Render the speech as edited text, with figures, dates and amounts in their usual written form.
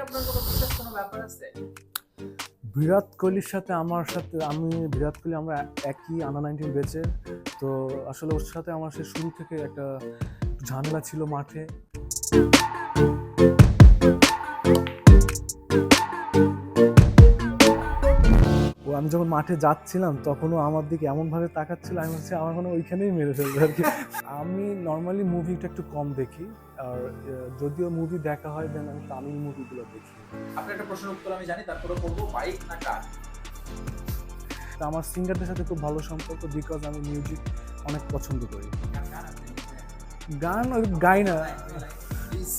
আপনার কোনো বিশেষ কোনো ব্যাপার আছে? বিরাট কোহলির সাথে আমি বিরাট কোহলি আমরা একই আন্ডার 19 ব্যাচের। তো আসলে ওর সাথে আমার সে শুরু থেকে একটা ঝামেলা ছিল মাঠে। আমি যখন মাঠে যাচ্ছিলাম তখনও আমার দিকে এমনভাবে তাকাচ্ছিল, আমি ভাবছি আমার মনে হয় ওইখানেই মেরে ফেলবে আর কি। আমি নর্মালি মুভিটা একটু কম দেখি, আর যদিও মুভি দেখা হয় দেন আমি তামিল মুভিগুলো দেখি। আপনার একটা প্রশ্নের উত্তর আমি জানি, তারপরে বলবো বাইক না কার। তা আমার সিঙ্গারদের সাথে খুব ভালো সম্পর্ক, বিকজ আমি মিউজিক অনেক পছন্দ করি। গান গাই না। প্লিজ